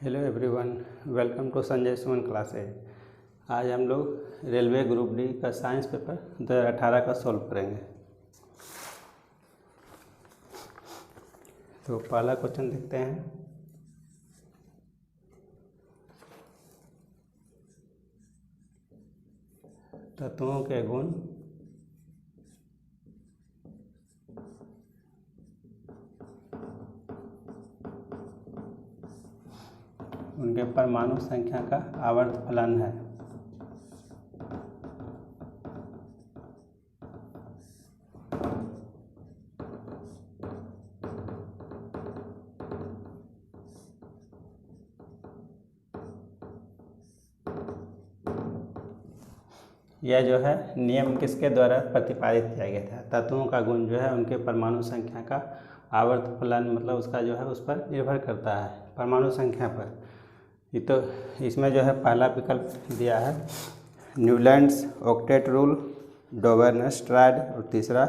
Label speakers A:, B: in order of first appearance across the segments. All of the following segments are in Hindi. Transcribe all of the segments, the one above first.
A: Hello everyone, welcome to Sanjay Suman classes. आज हम लोग रेलवे ग्रुप डी का साइंस पेपर 2018 का सॉल्व करेंगे। तो पहला क्वेश्चन देखते हैं। तत्वों के गुण उनके परमाणु संख्या का आवर्त फलन है। यह जो है नियम किसके द्वारा प्रतिपादित किया गया था? तत्वों का गुण जो है उनके परमाणु संख्या का आवर्त फलन, मतलब उसका जो है उस पर निर्भर करता है, परमाणु संख्या पर। ये तो इसमें जो है पहला विकल्प दिया है न्यूलैंड्स ऑक्टेट रूल, डोबर्नस्ट्राड, और तीसरा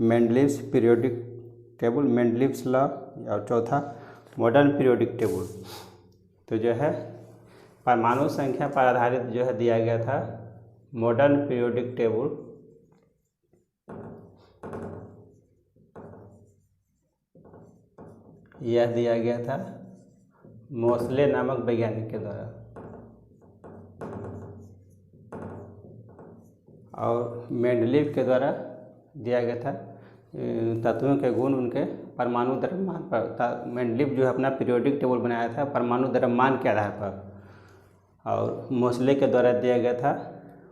A: Mendeleev's periodic table, Mendeleev's law, और चौथा मॉडर्न पीरियोडिक टेबल। तो जो है परमाणु संख्या पर आधारित जो है दिया गया था मॉडर्न पीरियोडिक टेबल। यह दिया गया था मोसले नामक वैज्ञानिक के द्वारा, और मेंडलीव के द्वारा दिया गया था तत्वों के गुण उनके परमाणु द्रव्यमान पर। मेंडलीव जो है अपना पीरियोडिक टेबल बनाया था परमाणु द्रव्यमान के आधार पर, और मोसले के द्वारा दिया गया था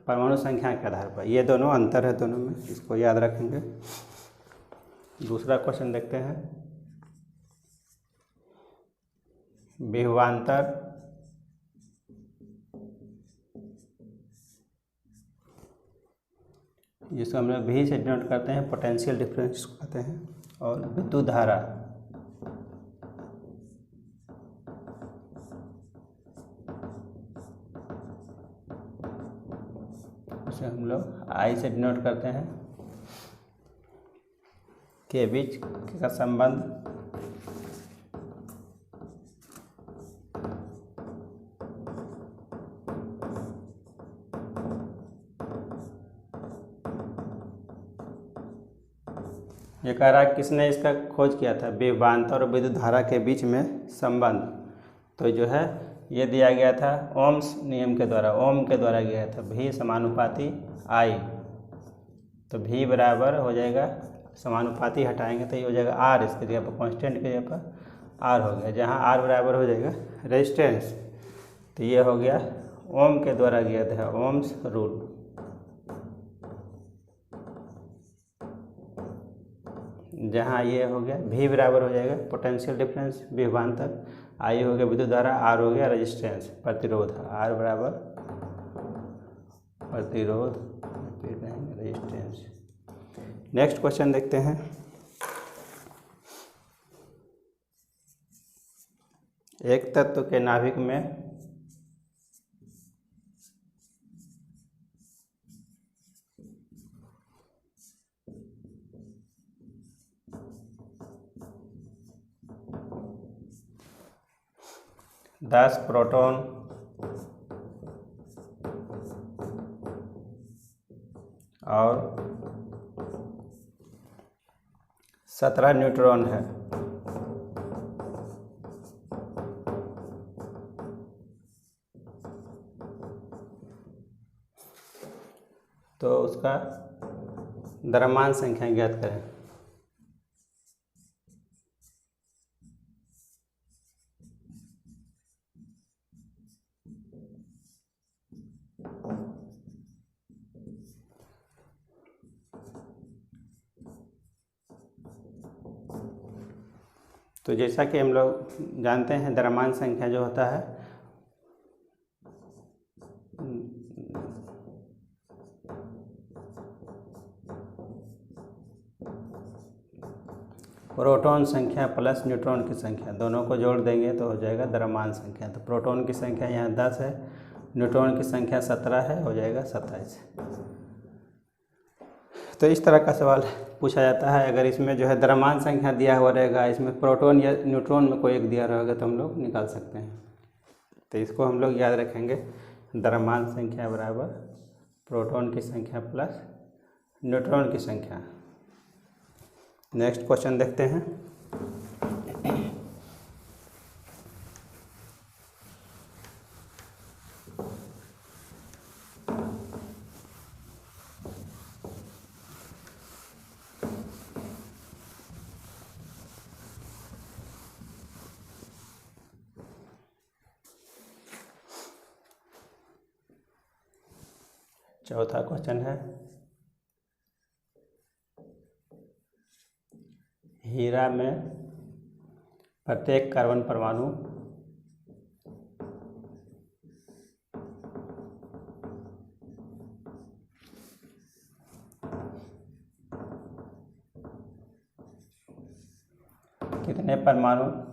A: परमाणु संख्या के आधार पर। ये दोनों अंतर है दोनों में, इसको याद रखेंगे। दूसरा क्वेश्चन देखते हैं। विभवांतर जिसको हम लोग भी से डिनोट करते हैं, पोटेंशियल डिफरेंस कहते हैं, और विद्युत धारा उसे हम लोग आई से डिनोट करते हैं, के बीच का संबंध ये कह रहा है किसने इसका खोज किया था? विभवांतर और विद्युत धारा के बीच में संबंध। तो जो है ये दिया गया था ओम्स नियम के द्वारा, ओम के द्वारा गया था, भी समानुपाती आई। तो भी बराबर हो जाएगा, समानुपाती हटाएंगे तो ये हो जाएगा आर, इसके जगह पर कांस्टेंट की जगह पर आर हो गया, जहाँ आर बराबर हो जाएगा रेजिस्टेंस। तो ये हो गया ओम के द्वारा गया था, ओम्स रूल। जहाँ ये हो गया भी बराबर हो जाएगा पोटेंशियल डिफरेंस, विभवांतर, आई हो गया विद्युत धारा, आर हो गया रेजिस्टेंस, प्रतिरोध। आर बराबर प्रतिरोध, रेजिस्टेंस। नेक्स्ट क्वेश्चन देखते हैं। एक तत्व के नाभिक में दस प्रोटॉन और 17 न्यूट्रॉन है। तो उसका द्रव्यमान संख्या ज्ञात करें। तो जैसा कि हम लोग जानते हैं द्रव्यमान संख्या जो होता है प्रोटॉन संख्या प्लस न्यूट्रॉन की संख्या, दोनों को जोड़ देंगे तो हो जाएगा द्रव्यमान संख्या। तो प्रोटॉन की संख्या यहाँ 10 है, न्यूट्रॉन की संख्या 17 है, हो जाएगा 27। तो इस तरह का सवाल पूछा जाता है। अगर इसमें जो है द्रव्यमान संख्या दिया हुआ रहेगा, इसमें प्रोटॉन या न्यूट्रॉन में कोई एक दिया रहेगा तो हम लोग निकाल सकते हैं। तो इसको हम लोग याद रखेंगे, द्रव्यमान संख्या बराबर प्रोटॉन की संख्या प्लस न्यूट्रॉन की संख्या। नेक्स्ट क्वेश्चन देखते हैं। चौथा क्वेश्चन है, हीरा में प्रत्येक कार्बन परमाणु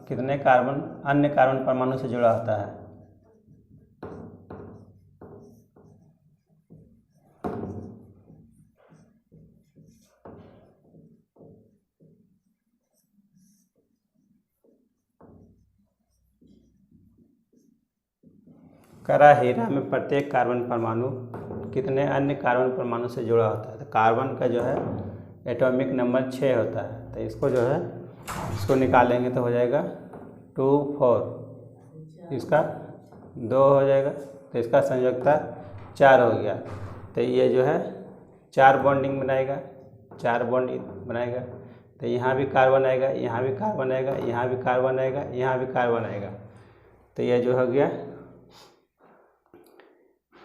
A: कितने कार्बन अन्य कार्बन परमाणु से जुड़ा होता है? करा हीरा में प्रत्येक कार्बन परमाणु कितने अन्य कार्बन परमाणु से जुड़ा होता है? तो कार्बन का जो है एटॉमिक नंबर 6 होता है। तो इसको जो है इसको निकालेंगे तो हो जाएगा 2 4, इसका 2 हो जाएगा, तो इसका संयोजकता 4 हो गया। तो ये जो है 4 बॉन्डिंग बनाएगा, 4 बॉन्ड बनाएगा। तो यहाँ भी कार्बन आएगा, यहाँ भी कार्बन आएगा, यहाँ भी कार्बन आएगा, यहाँ भी कार्बन आएगा। तो ये जो हो गया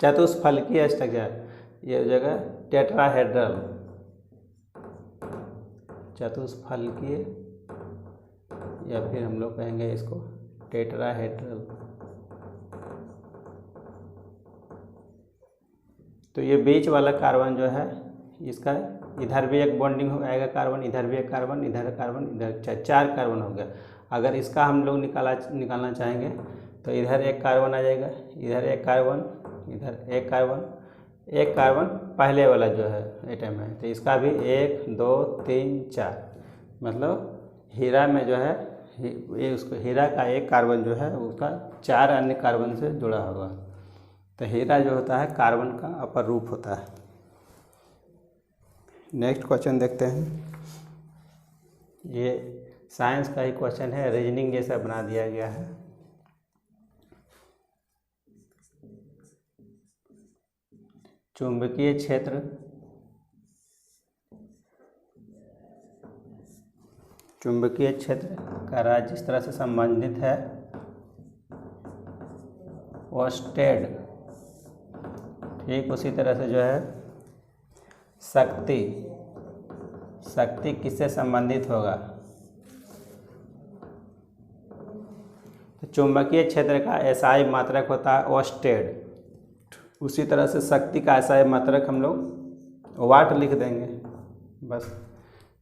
A: चतुष्फलकीय स्ट्रक्चर, ये हो जाएगा टेट्राहेड्रल, चतुष्फलकीय, या फिर हम लोग कहेंगे इसको टेट्राहेड्रल। तो ये बीच वाला कार्बन जो है इसका इधर भी एक बॉन्डिंग हो आएगा कार्बन, इधर भी एक कार्बन, इधर कार्बन, इधर 4 कार्बन हो गया। अगर इसका हम लोग निकालना चाहेंगे तो इधर एक कार्बन आ जाएगा, इधर एक कार्बन, इधर एक कार्बन पहले वाला जो है एटम है। तो इसका भी 1 2 3 4, मतलब हीरा में जो है ये उसको हीरा का एक कार्बन जो है उसका 4 अन्य कार्बन से जुड़ा होगा। तो हीरा जो होता है कार्बन का अपर रूप होता है। नेक्स्ट क्वेश्चन देखते हैं। ये साइंस का ही क्वेश्चन है, रीजनिंग जैसा बना दिया गया है। चुंबकीय क्षेत्र का राज्य जिस तरह से संबंधित है ओर्स्टेड, ठीक उसी तरह से जो है शक्ति किससे संबंधित होगा? तो चुंबकीय क्षेत्र का एसआई मात्रक होता है ओर्स्टेड, उसी तरह से शक्ति का एसआई मात्रक हम लोग वाट लिख देंगे। बस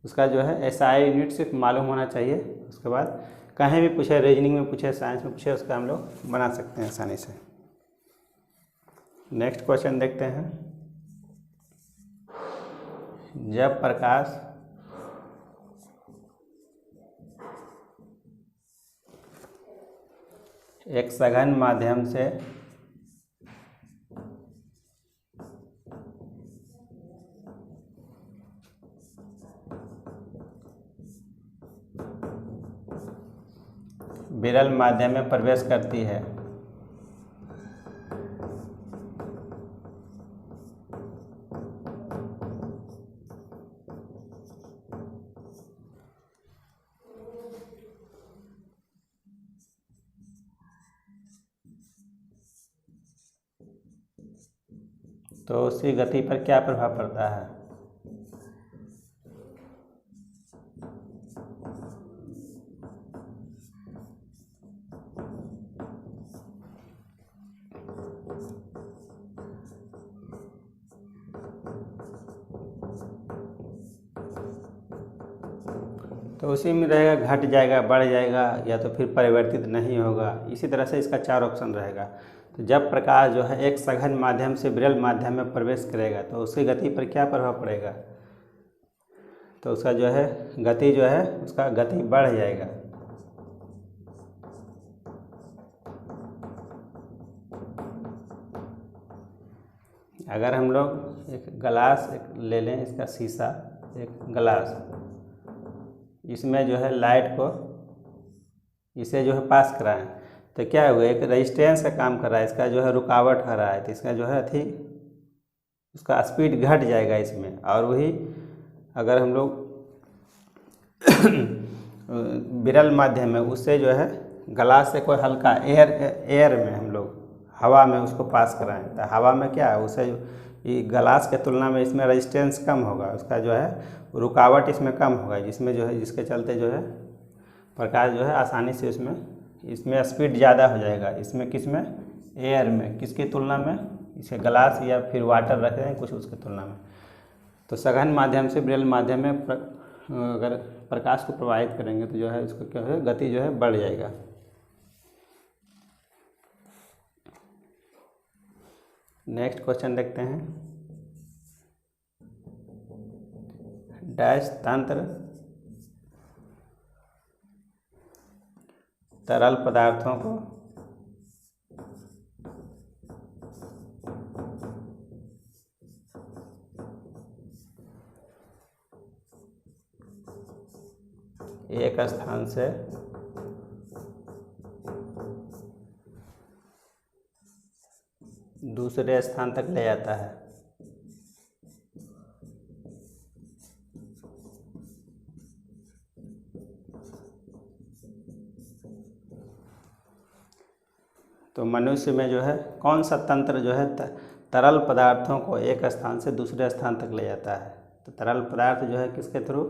A: उसका जो है एसआई यूनिट सिर्फ मालूम होना चाहिए। उसके बाद कहीं भी पूछे, रीजनिंग में पूछे, साइंस में पूछे, उसका हम लोग बना सकते हैं आसानी से। नेक्स्ट क्वेश्चन देखते हैं। जब प्रकाश एक सघन माध्यम से विरल माध्यम में प्रवेश करती है तो उसकी गति पर क्या प्रभाव पड़ता है? तो उसी में रहेगा, घट जाएगा, बढ़ जाएगा, या तो फिर परिवर्तित नहीं होगा। इसी तरह से इसका 4 ऑप्शन रहेगा। तो जब प्रकाश जो है एक सघन माध्यम से विरल माध्यम में प्रवेश करेगा तो उसकी गति पर क्या प्रभाव पड़ेगा? तो उसका जो है गति जो है उसका गति बढ़ जाएगा। अगर हम लोग एक गिलास एक ले लें, इसका शीशा एक गिलास, इसमें जो है लाइट को इसे जो है पास कराएं तो क्या होगा, एक रेजिस्टेंस का काम कर रहा है, इसका जो है रुकावट आ रहा है, तो इसका जो है अथी उसका स्पीड घट जाएगा इसमें। और वही अगर हम लोग विरल माध्यम में उससे जो है ग्लास से कोई हल्का एयर में हम लोग हवा में उसको पास कराएं तो हवा में क्या है, उसे ये ग्लास के तुलना में इसमें रेजिस्टेंस कम होगा, उसका जो है रुकावट इसमें कम होगा, जिसमें जो है जिसके चलते जो है प्रकाश जो है आसानी से इसमें स्पीड ज़्यादा हो जाएगा। इसमें किसमें, एयर में, किसकी तुलना में, इसे ग्लास या फिर वाटर रख रहे हैं कुछ उसकी तुलना में। तो सघन माध्यम से विरल माध्यम में अगर प्रकाश को प्रवाहित करेंगे तो जो है इसको क्या है, गति जो है बढ़ जाएगा। नेक्स्ट क्वेश्चन देखते हैं। डैश तंत्र तरल पदार्थों को एक स्थान से दूसरे स्थान तक ले जाता है। तो मनुष्य में जो है कौन सा तंत्र जो है तरल पदार्थों को एक स्थान से दूसरे स्थान तक ले जाता है। तो तरल पदार्थ जो है किसके थ्रू,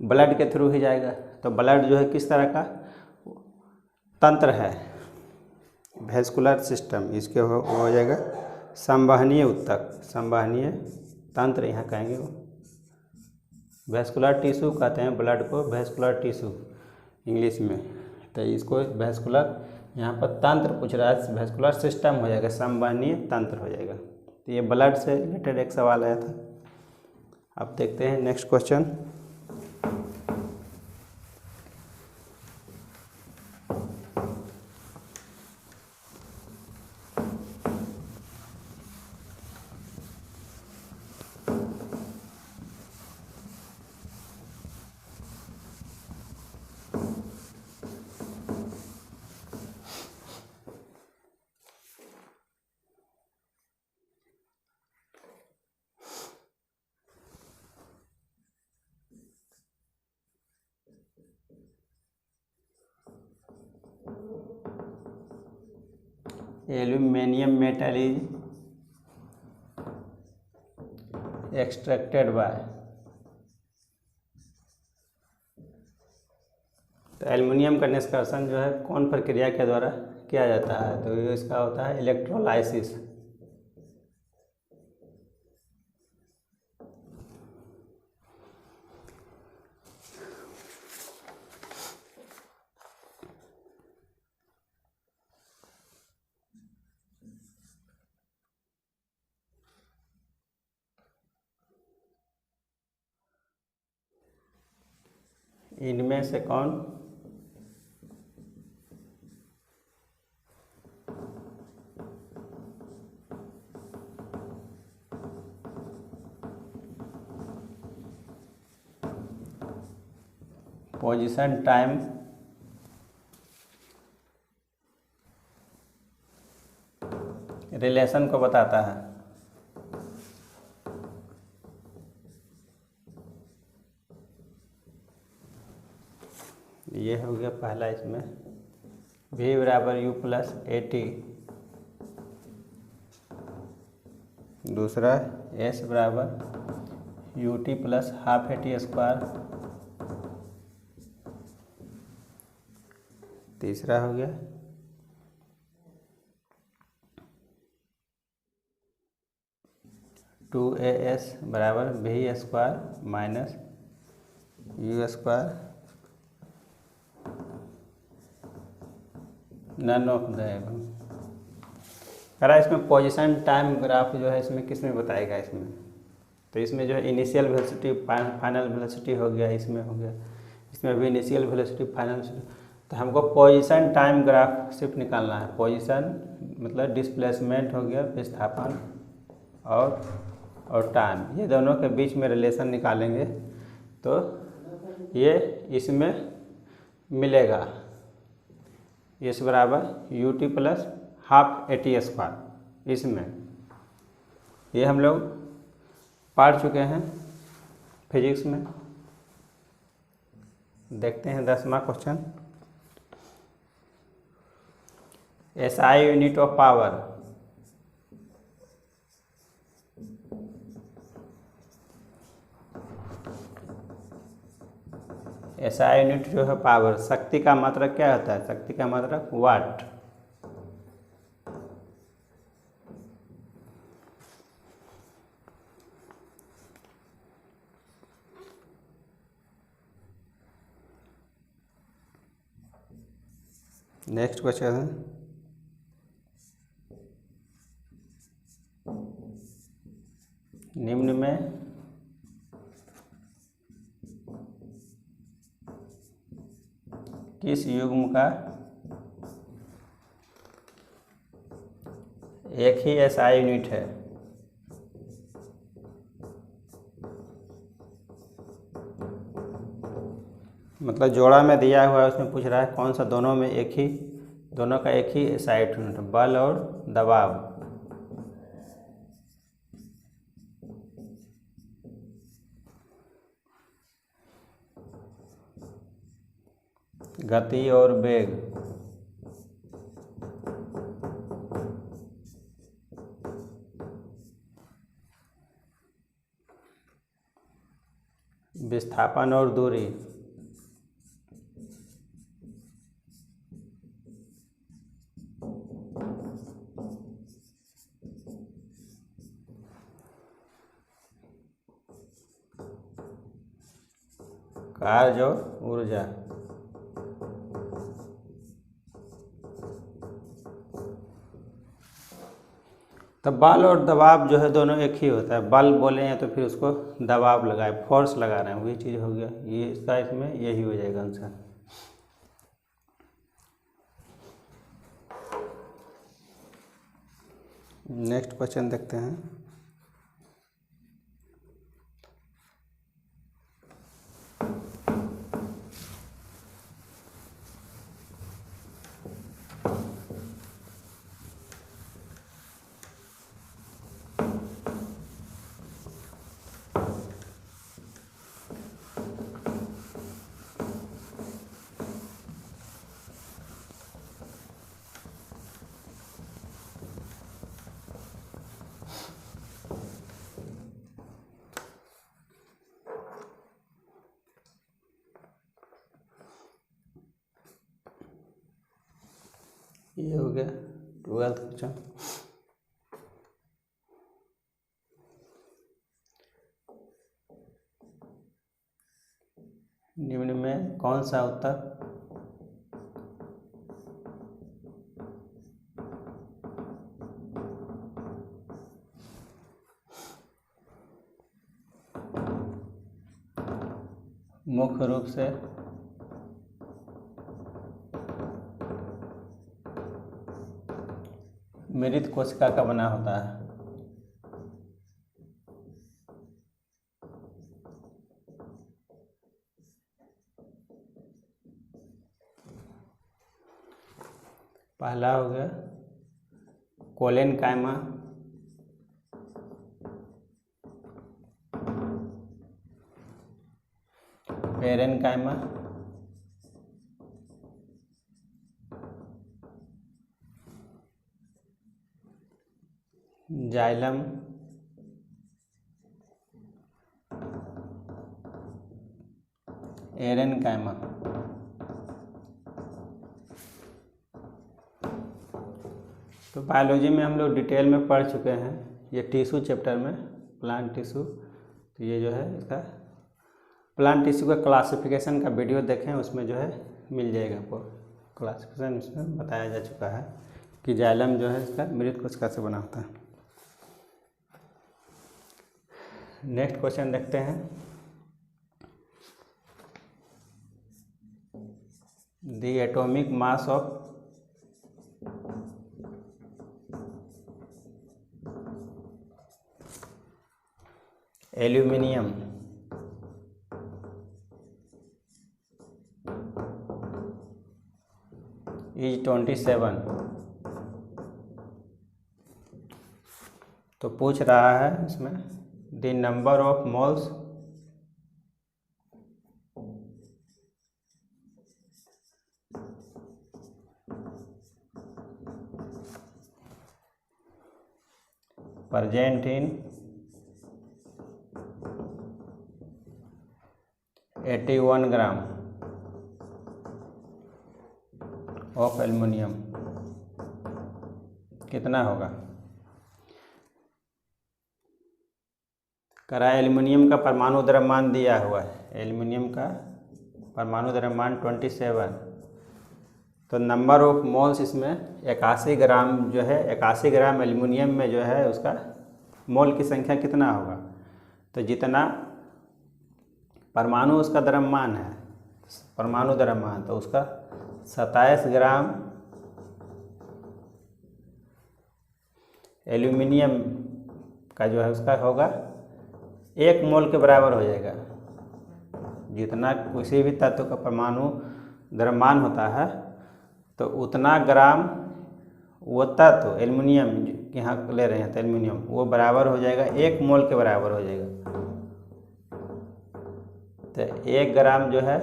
A: ब्लड के थ्रू ही जाएगा। तो ब्लड जो है किस तरह का तंत्र है, वेस्कुलर सिस्टम, इसके हो जाएगा संवहनीय ऊतक, संवहनीय तंत्र यहाँ कहेंगे वो। वेस्कुलर टिश्यू कहते हैं ब्लड को, वेस्कुलर टिश्यू इंग्लिश में। तो इसको वेस्कुलर यहाँ पर तंत्र पूछ रहा है, वेस्कुलर सिस्टम हो जाएगा, संवहनीय तंत्र हो जाएगा। तो ये ब्लड से रिलेटेड एक सवाल आया था। अब देखते हैं next question. Aluminium metal is extracted bye. तो एल्युमिनियम का निष्कर्षण जो है कौन प्रक्रिया के द्वारा किया जाता है, तो इसका होता है इलेक्ट्रोलाइसिस। इनमें से कौन पोजीशन टाइम रिलेशन को बताता है। ये हो गया पहला, इसमें v बराबर u प्लस AT, दूसरा s बराबर UT plus half AT square, तीसरा हो गया टू AS बराबर v square minus u square none of the above. करा इसमें पोजीशन टाइम ग्राफ जो है इसमें किस में बताएगा इसमें, तो इसमें जो है इनिशियल वेलोसिटी फाइनल वेलोसिटी हो गया, इसमें हो गया, इसमें भी इनिशियल वेलोसिटी फाइनल वेलोसिटी। तो हमको पोजीशन टाइम ग्राफ सिर्फ निकालना है। पोजीशन मतलब डिस्प्लेसमेंट हो गया, विस्थापन और टाइम, ये दोनों के बीच में रिलेशन निकालेंगे तो ये इसमें मिलेगा, इस बराबर U T plus half A T square. इसमें ये हम लोग पढ़ चुके हैं फिजिक्स में। देखते हैं 10वां question. SI unit of power, SI unit जो है पावर, शक्ति का मात्रक क्या होता है? शक्ति का मात्रक वाट। नेक्स्ट क्वेश्चन है निम्न में किस युग्म का एक ही एसआई यूनिट है? मतलब जोड़ा में दिया हुआ है, उसमें पूछ रहा है कौन सा दोनों में एक ही, दोनों का एक ही एसआई यूनिट, बल और दबाव। गति और वेग। विस्थापन और दूरी। कार्य और ऊर्जा। तो बल और दबाव जो है दोनों एक ही होता है। बल बोले हैं तो फिर उसको दबाव लगाए, फोर्स लगा रहे हैं, वही चीज़ हो गया। ये इसका इसमें यही हो जाएगा आंसर। नेक्स्ट क्वेश्चन देखते हैं। ये हो गया 12th क्वेश्चन। निम्न में कौन सा उत्तर मुख्य रूप से मृत कोशिका का बना होता है? पहला हो गया कोलेनकाइमा, पेरेनकाइमा, जाइलम, एरेनकाइमा। तो बायोलॉजी में हम लोग डिटेल में पढ़ चुके हैं, ये टिश्यू चैप्टर में, प्लांट टिश्यू। तो ये जो है इसका प्लांट टिश्यू का क्लासिफिकेशन का वीडियो देखें, उसमें जो है मिल जाएगा आपको क्लासिफिकेशन। इसमें बताया जा चुका है कि जाइलम जो है इसका मृत कोशिका से बना होता है। नेक्स्ट क्वेश्चन देखते हैं। The atomic mass of aluminium is 27। तो पूछ रहा है इसमें the number of moles present in 81 gram of aluminium कितना होगा। करा एल्युमिनियम का परमाणु द्रव्यमान दिया हुआ है, एल्युमिनियम का परमाणु द्रव्यमान 27। तो नंबर ऑफ मोल्स इसमें 81 ग्राम जो है, 81 ग्राम एल्युमिनियम में जो है उसका मोल की संख्या कितना होगा। तो जितना परमाणु उसका द्रव्यमान है, परमाणु द्रव्यमान, तो उसका 27 ग्राम एल्युमिनियम का जो है उसका होगा 1 मोल के बराबर हो जाएगा। जितना किसी भी तत्व का परमाणु द्रव्यमान होता है तो उतना ग्राम वो तत्व एल्युमिनियम यहाँ ले रहे हैं तो एल्युमिनियम वो बराबर हो जाएगा 1 मोल के बराबर हो जाएगा। तो 1 ग्राम जो है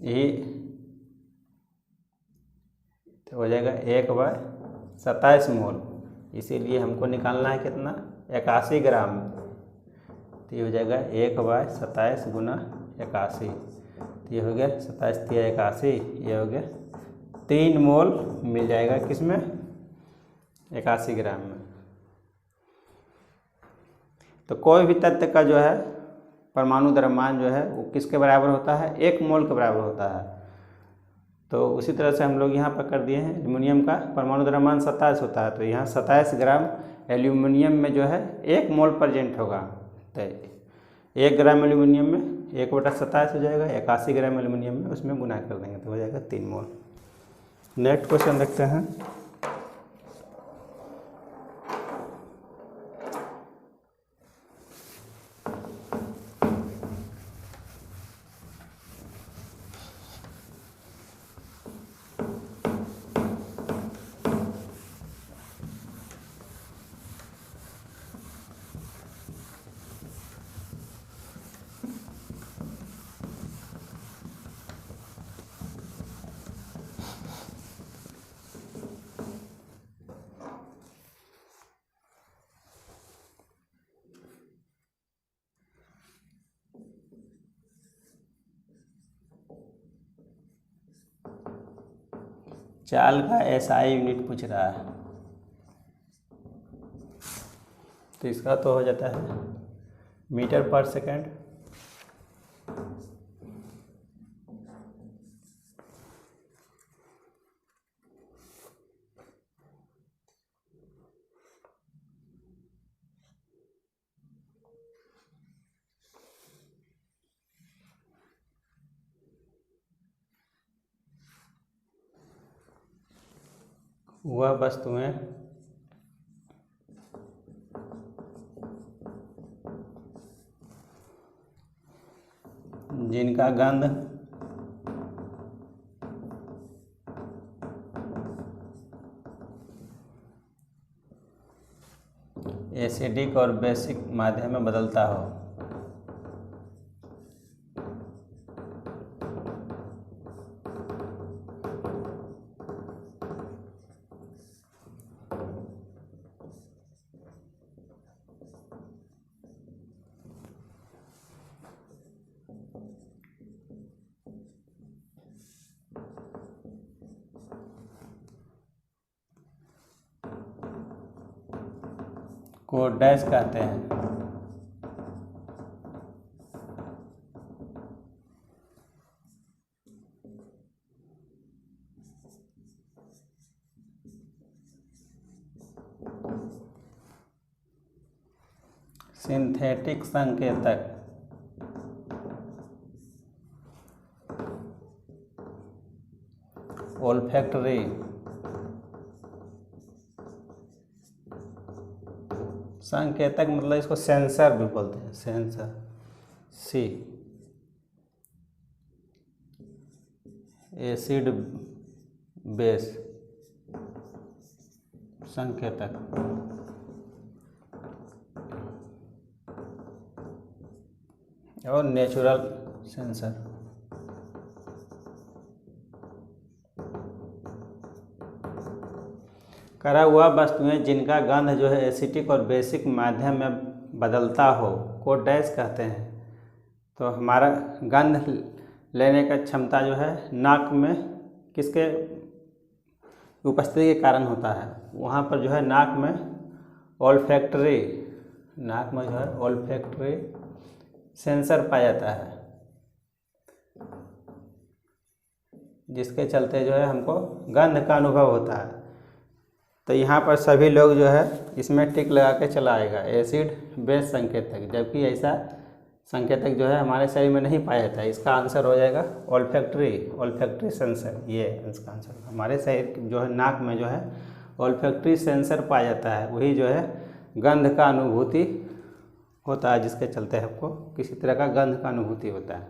A: यही तो हो जाएगा 1/27 मोल। इसीलिए हमको निकालना है कितना, 81 ग्राम। तो ये हो जाएगा 1/27 गुना 81। तो ये हो गया 27 तिया 81, ये हो गया 3 मोल मिल जाएगा किसमें, 81 ग्राम में। तो कोई भी तत्व का जो है परमाणु द्रव्यमान जो है वो किसके बराबर होता है, 1 मोल के बराबर होता है। तो उसी तरह से हम लोग यहाँ पर कर दिए हैं, एल्युमिनियम का परमाणु द्रव्यमान 27 होता है, तो यहाँ 27 ग्राम एल्युमिनियम में जो है 1 मोल प्रेजेंट होगा। तो 1 ग्राम एल्युमिनियम में 1/27 हो जाएगा, 81 ग्राम एल्युमिनियम में उसमें गुना कर देंगे तो हो जाएगा 3 मोल। नेक्स्ट क्वेश्चन देखते हैं। चाल का एसआई यूनिट पूछ रहा है, तो इसका तो हो जाता है मीटर पर सेकंड। वह वस्तुएं जिनका गंध एसिडिक और बेसिक माध्यम में बदलता हो। को डैश कहते हैं। सिंथेटिक संकेतक ओल्फैक्टरी संकेतक मतलब इसको सेंसर भी बोलते हैं, सेंसर, सी एसिड बेस संकेतक। और नेचुरल सेंसर। करा हुआ वस्तुएं जिनका गंध जो है एसिटिक और बेसिक माध्यम में बदलता हो को डैश कहते हैं। तो हमारा गंध लेने का क्षमता जो है नाक में किसके उपस्थिति के कारण होता है, वहाँ पर जो है नाक में ओल्फैक्टरी, नाक में जो है ओल्फैक्टरी सेंसर पाया जाता है, जिसके चलते जो है हमको गंध का अनुभव होता है। तो यहाँ पर सभी लोग जो है इसमें टिक लगा के चला आएगा एसिड बेस संकेतक, जबकि ऐसा संकेतक जो है हमारे शरीर में नहीं पाया जाता है। इसका आंसर हो जाएगा ओल्फैक्टरी सेंसर। ये इसका आंसर, हमारे शरीर जो है नाक में जो है ओल्फैक्टरी सेंसर पाया जाता है, वही जो है गंध का अनुभूति होता है, जिसके चलते हमको किसी तरह का गंध का अनुभूति होता है।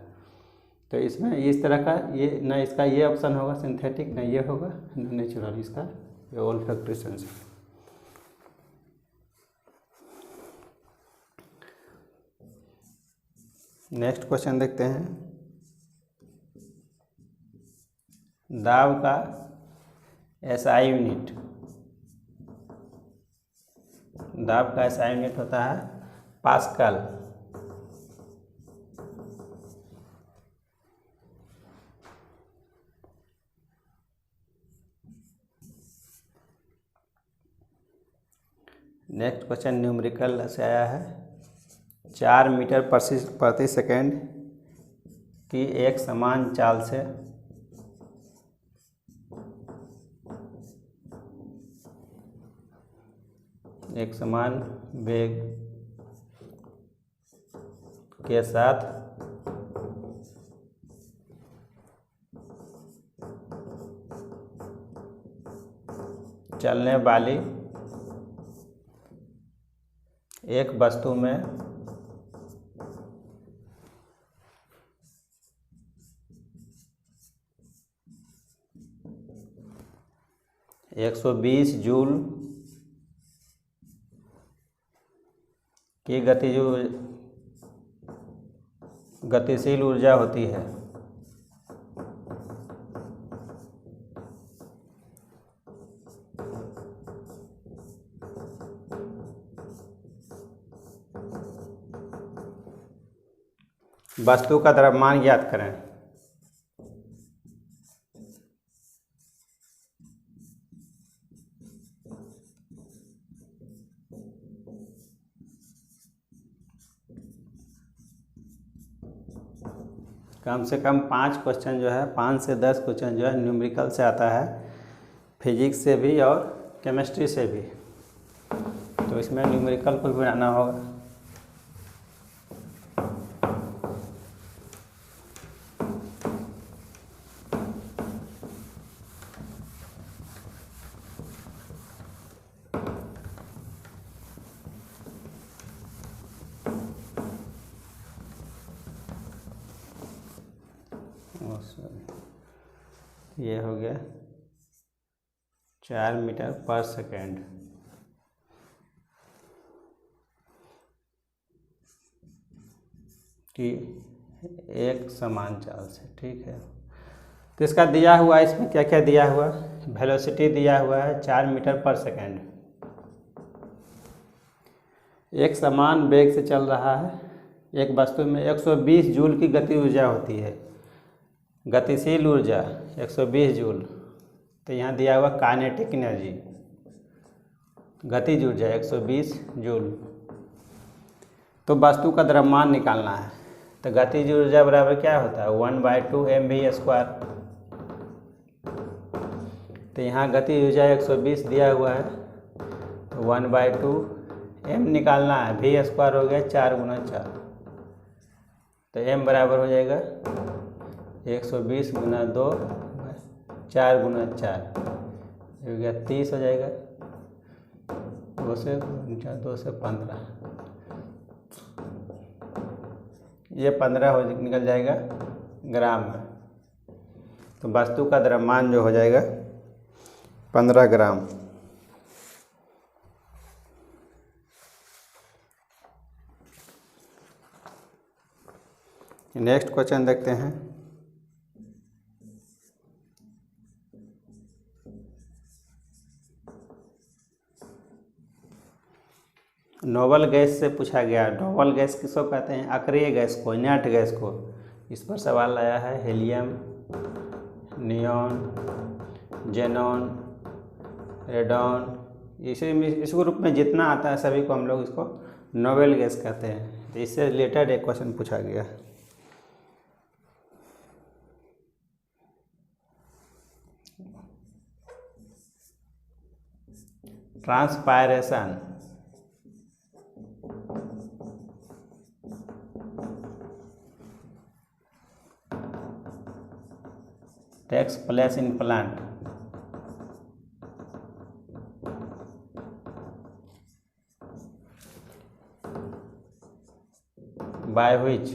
A: तो इसमें इस तरह का ये ना, इसका ये ऑप्शन होगा सिंथेटिक, ना ये होगा नेचुरल, इसका ओल्फैक्टरी सेंसर। नेक्स्ट क्वेश्चन देखते हैं। दाब का एसआई यूनिट, दाब का एसआई यूनिट होता है पास्कल। नेक्स्ट क्वेश्चन न्यूमेरिकल से आया है। 4 मीटर प्रति सेकेंड की एक समान चाल से एक समान वेग के साथ चलने वाली एक वस्तु में एक 120 जूल की गतिशील ऊर्जा होती है। वस्तु का द्रव्यमान ज्ञात करें। कम से कम 5 क्वेश्चन जो है, 5 से 10 क्वेश्चन जो है न्यूमेरिकल से आता है, फिजिक्स से भी और केमिस्ट्री से भी। तो इसमें न्यूमेरिकल को भी बनाना होगा। ये हो गया 4 मीटर पर सेकेंड की एक समान चाल से, ठीक है। तो इसका दिया हुआ, इसमें क्या क्या दिया हुआ, वेलोसिटी दिया हुआ है 4 मीटर पर सेकेंड, एक समान वेग से चल रहा है, एक वस्तु में 120 जूल की गति ऊर्जा होती है, गतिशील ऊर्जा 120 जूल। तो यहाँ दिया हुआ काइनेटिक एनर्जी, गतिज ऊर्जा 120 जूल। तो वस्तु का द्रव्यमान निकालना है। तो गतिज ऊर्जा बराबर क्या होता है, 1/2 mv²। तो यहाँ गतिज ऊर्जा 120 दिया हुआ है, तो 1/2 m निकालना है, v² हो गया 4 × 4। तो m बराबर हो जाएगा 120 × 2 4 × 4, हो गया 30 हो जाएगा। 2 से 2 से 15, ये 15 हो निकल जाएगा ग्राम में। तो वस्तु का द्रव्यमान जो हो जाएगा 15 ग्राम। नेक्स्ट क्वेश्चन देखते हैं। नोबल गैस से पूछा गया। नोबल गैस किसको कहते हैं? अक्रिय गैस को, इनर्ट गैस को। इस पर सवाल आया है। हीलियम, नियॉन, जेनॉन, रेडॉन, इस ग्रुप में जितना आता है सभी को हम लोग इसको नोबेल गैस कहते हैं। तो इससे रिलेटेड एक क्वेश्चन पूछा गया। Transpiration takes place in plant by which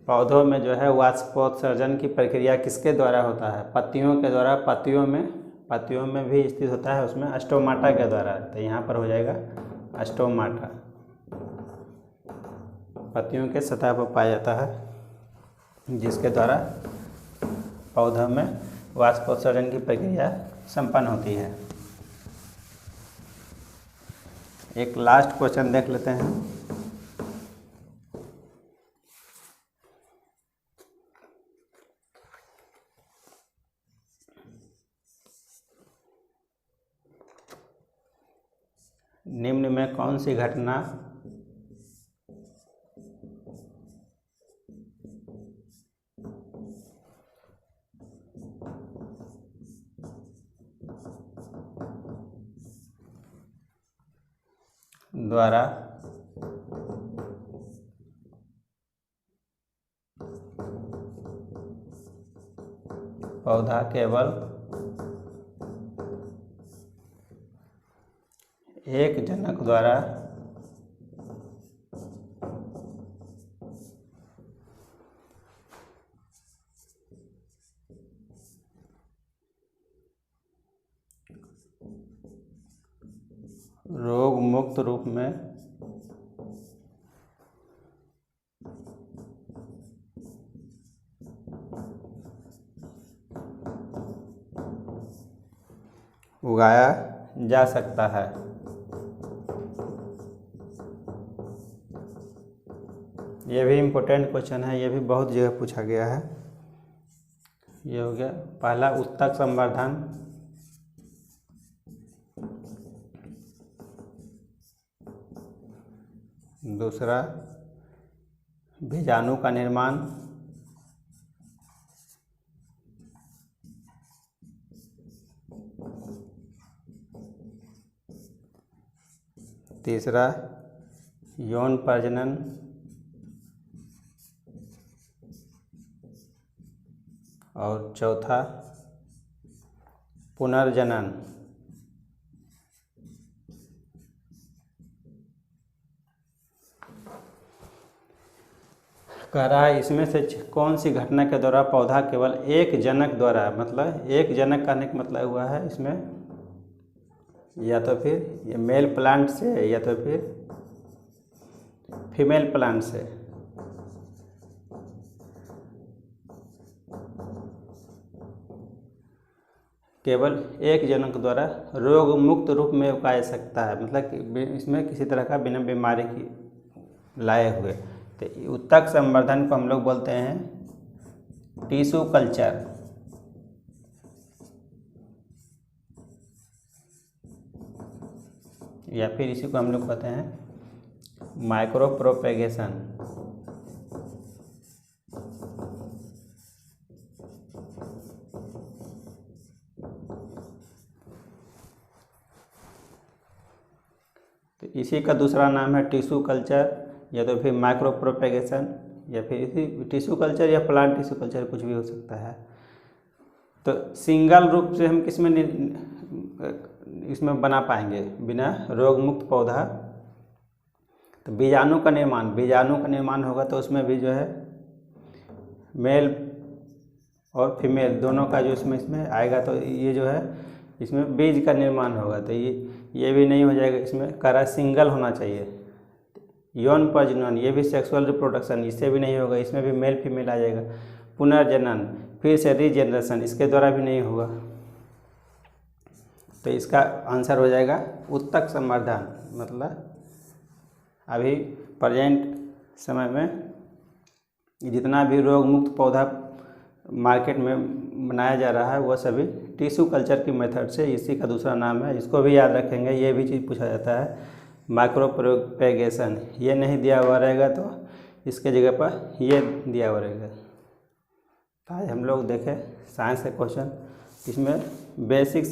A: पौधों में जो है वाष्पोत्सर्जन की प्रक्रिया किसके द्वारा होता है? पत्तियों के द्वारा। पत्तियों में भी स्थित होता है, उसमें स्टोमाटा के द्वारा। तो यहाँ पर हो जाएगा स्टोमाटा। पत्तियों के सतह पर पाया जाता है, जिसके द्वारा पौधों में वाष्पोत्सर्जन की प्रक्रिया संपन्न होती है। एक लास्ट क्वेश्चन देख लेते हैं। निम्न में कौन सी घटना द्वारा पौधा केवल एक जनक द्वारा रोग मुक्त रूप में उगाया जा सकता है। ये भी इम्पोर्टेंट क्वेश्चन है, ये भी बहुत जगह पूछा गया है। ये हो गया पहला उत्तक संवर्धन, दूसरा बीजाणु का निर्माण, तीसरा यौन प्रजनन, और चौथा पुनर्जनन। कह रहा है इसमें से कौन सी घटना के द्वारा पौधा केवल एक जनक द्वारा, मतलब एक जनक कहने का मतलब हुआ है इसमें या तो फिर ये मेल प्लांट से या तो फिर फीमेल प्लांट से केवल एक जनक द्वारा रोग मुक्त रूप में उगाया सकता है, मतलब कि इसमें किसी तरह का बिना बीमारी की लाए हुए। तो उत्तक संवर्धन को हम लोग बोलते हैं टिश्यू कल्चर। या फिर इसी को हम लोग कहते हैं माइक्रो प्रोपेगेशन। तो इसी का दूसरा नाम है टिश्यू कल्चर या तो फिर माइक्रो प्रोपेगेशन, या फिर इसी टिश्यू कल्चर या प्लांट टिश्यू कल्चर, कुछ भी हो सकता है। तो सिंगल रूप से हम किस में इसमें बना पाएंगे बिना रोग मुक्त पौधा। तो बीजाणु का निर्माण होगा तो उसमें भी जो है मेल और फीमेल दोनों का जो इसमें आएगा, तो ये जो है इसमें बीज का निर्माण होगा। तो ये भी नहीं हो जाएगा, इसमें करा सिंगल होना चाहिए। यौन प्रजनन, ये भी सेक्सुअल रिप्रोडक्शन, इससे भी नहीं होगा, इसमें भी मेल फीमेल आ जाएगा। पुनर्जनन, फिर से रीजनरेशन, इसके द्वारा भी नहीं होगा। तो इसका आंसर हो जाएगा उत्तक संवर्धन। मतलब अभी प्रेजेंट समय में जितना भी रोग मुक्त पौधा मार्केट में बनाया जा रहा है वो सभी टिश्यू कल्चर की मेथड से, इसी का दूसरा नाम है। इसको भी याद रखेंगे, ये भी चीज़ पूछा जाता है। माइक्रो प्रोपेगेशन, ये नहीं दिया हुआ रहेगा तो इसके जगह पर ये दिया हुआ रहेगा। तो आज हम लोग देखें साइंस के क्वेश्चन। इसमें बेसिक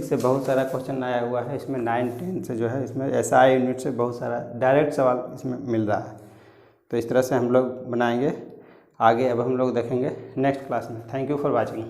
A: से बहुत सारा क्वेश्चन आया हुआ है। इसमें 9-10 से जो है इसमें SI यूनिट से बहुत सारा डायरेक्ट सवाल इसमें मिल रहा है। तो इस तरह से हम लोग बनाएंगे आगे। अब हम लोग देखेंगे नेक्स्ट क्लास में। Thank you for watching.